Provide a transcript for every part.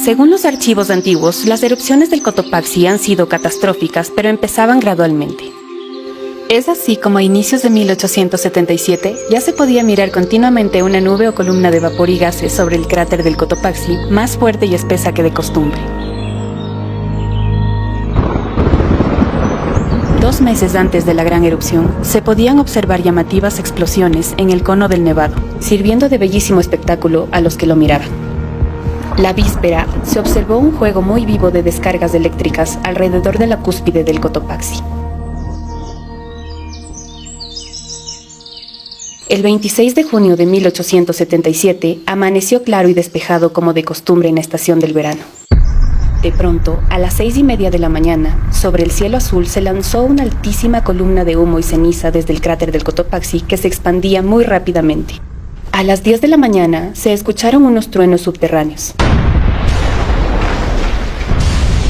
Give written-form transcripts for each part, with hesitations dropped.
Según los archivos antiguos, las erupciones del Cotopaxi han sido catastróficas, pero empezaban gradualmente. Es así como a inicios de 1877 ya se podía mirar continuamente una nube o columna de vapor y gases sobre el cráter del Cotopaxi, más fuerte y espesa que de costumbre. 2 meses antes de la gran erupción, se podían observar llamativas explosiones en el cono del Nevado, sirviendo de bellísimo espectáculo a los que lo miraban. La víspera, se observó un juego muy vivo de descargas eléctricas alrededor de la cúspide del Cotopaxi. El 26 de junio de 1877 amaneció claro y despejado como de costumbre en la estación del verano. De pronto, a las 6:30 de la mañana, sobre el cielo azul se lanzó una altísima columna de humo y ceniza desde el cráter del Cotopaxi que se expandía muy rápidamente. A las 10 de la mañana se escucharon unos truenos subterráneos.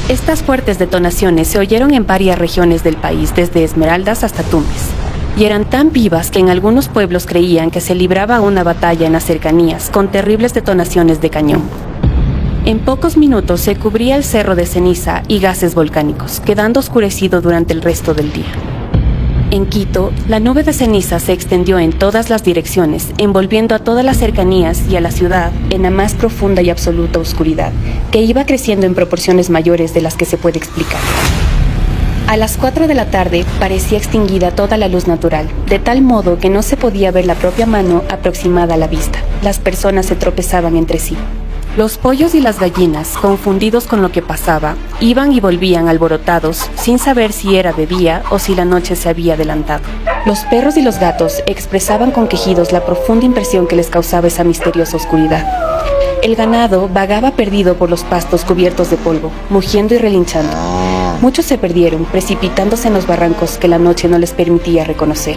Estas fuertes detonaciones se oyeron en varias regiones del país, desde Esmeraldas hasta Tumbes, y eran tan vivas que en algunos pueblos creían que se libraba una batalla en las cercanías, con terribles detonaciones de cañón. En pocos minutos se cubría el cerro de ceniza y gases volcánicos, quedando oscurecido durante el resto del día. En Quito, la nube de ceniza se extendió en todas las direcciones, envolviendo a todas las cercanías y a la ciudad en la más profunda y absoluta oscuridad, que iba creciendo en proporciones mayores de las que se puede explicar. A las 4 de la tarde parecía extinguida toda la luz natural, de tal modo que no se podía ver la propia mano aproximada a la vista. Las personas se tropezaban entre sí. Los pollos y las gallinas, confundidos con lo que pasaba, iban y volvían alborotados, sin saber si era de día o si la noche se había adelantado. Los perros y los gatos expresaban con quejidos la profunda impresión que les causaba esa misteriosa oscuridad. El ganado vagaba perdido por los pastos cubiertos de polvo, mugiendo y relinchando. Muchos se perdieron, precipitándose en los barrancos que la noche no les permitía reconocer.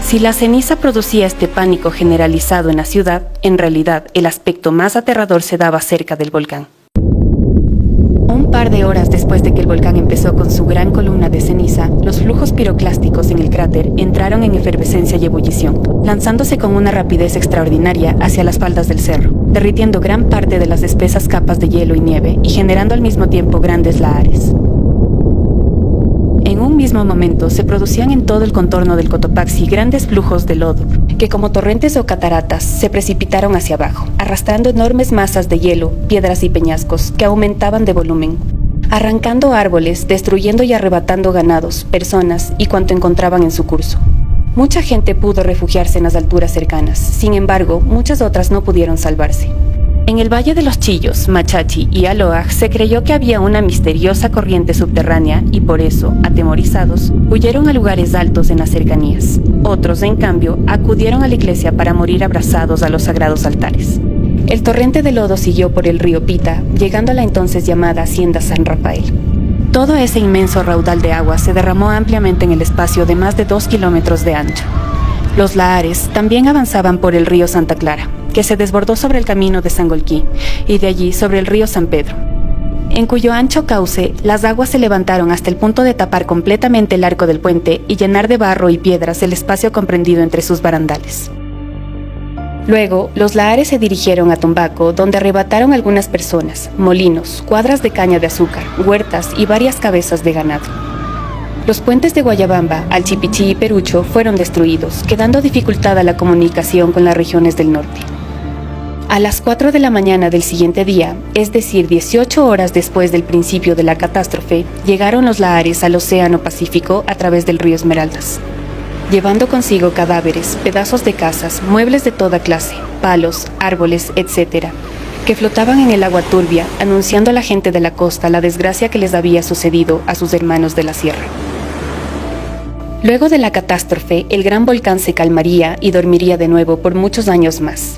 Si la ceniza producía este pánico generalizado en la ciudad, en realidad el aspecto más aterrador se daba cerca del volcán. Un par de horas después de que el volcán empezó con su gran columna de ceniza, los flujos piroclásticos en el cráter entraron en efervescencia y ebullición, lanzándose con una rapidez extraordinaria hacia las faldas del cerro, derritiendo gran parte de las espesas capas de hielo y nieve y generando al mismo tiempo grandes lahares. En un mismo momento se producían en todo el contorno del Cotopaxi grandes flujos de lodo, que como torrentes o cataratas se precipitaron hacia abajo, arrastrando enormes masas de hielo, piedras y peñascos que aumentaban de volumen, arrancando árboles, destruyendo y arrebatando ganados, personas y cuanto encontraban en su curso. Mucha gente pudo refugiarse en las alturas cercanas, sin embargo, muchas otras no pudieron salvarse. En el Valle de los Chillos, Machachi y Aloaj se creyó que había una misteriosa corriente subterránea y por eso, atemorizados, huyeron a lugares altos en las cercanías. Otros, en cambio, acudieron a la iglesia para morir abrazados a los sagrados altares. El torrente de lodo siguió por el río Pita, llegando a la entonces llamada Hacienda San Rafael. Todo ese inmenso raudal de agua se derramó ampliamente en el espacio de más de 2 kilómetros de ancho. Los lahares también avanzaban por el río Santa Clara, que se desbordó sobre el camino de Sangolquí y de allí sobre el río San Pedro, en cuyo ancho cauce las aguas se levantaron hasta el punto de tapar completamente el arco del puente y llenar de barro y piedras el espacio comprendido entre sus barandales. Luego, los lahares se dirigieron a Tumbaco, donde arrebataron algunas personas, molinos, cuadras de caña de azúcar, huertas y varias cabezas de ganado. Los puentes de Guayabamba, Alchipichí y Perucho fueron destruidos, quedando dificultada la comunicación con las regiones del norte. A las 4 de la mañana del siguiente día, es decir, 18 horas después del principio de la catástrofe, llegaron los lahares al Océano Pacífico a través del río Esmeraldas, llevando consigo cadáveres, pedazos de casas, muebles de toda clase, palos, árboles, etc., que flotaban en el agua turbia, anunciando a la gente de la costa la desgracia que les había sucedido a sus hermanos de la sierra. Luego de la catástrofe, el gran volcán se calmaría y dormiría de nuevo por muchos años más.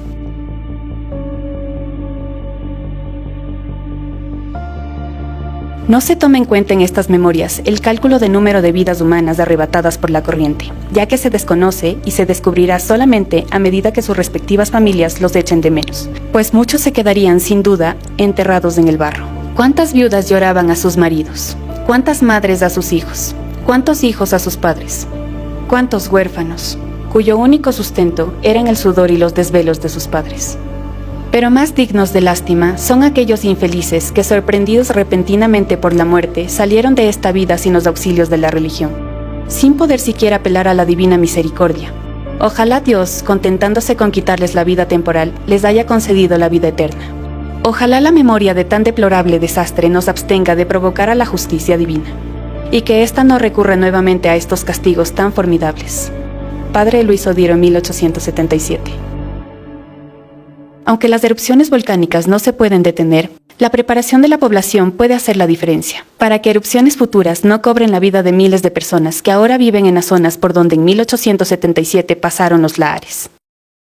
No se toma en cuenta en estas memorias el cálculo de número de vidas humanas arrebatadas por la corriente, ya que se desconoce y se descubrirá solamente a medida que sus respectivas familias los echen de menos, pues muchos se quedarían sin duda enterrados en el barro. ¿Cuántas viudas lloraban a sus maridos? ¿Cuántas madres a sus hijos? ¿Cuántos hijos a sus padres? ¿Cuántos huérfanos, cuyo único sustento eran el sudor y los desvelos de sus padres? Pero más dignos de lástima son aquellos infelices que, sorprendidos repentinamente por la muerte, salieron de esta vida sin los auxilios de la religión, sin poder siquiera apelar a la divina misericordia. Ojalá Dios, contentándose con quitarles la vida temporal, les haya concedido la vida eterna. Ojalá la memoria de tan deplorable desastre nos abstenga de provocar a la justicia divina, y que ésta no recurra nuevamente a estos castigos tan formidables. Padre Luis Odiero, 1877. Aunque las erupciones volcánicas no se pueden detener, la preparación de la población puede hacer la diferencia, para que erupciones futuras no cobren la vida de miles de personas que ahora viven en las zonas por donde en 1877 pasaron los lahares.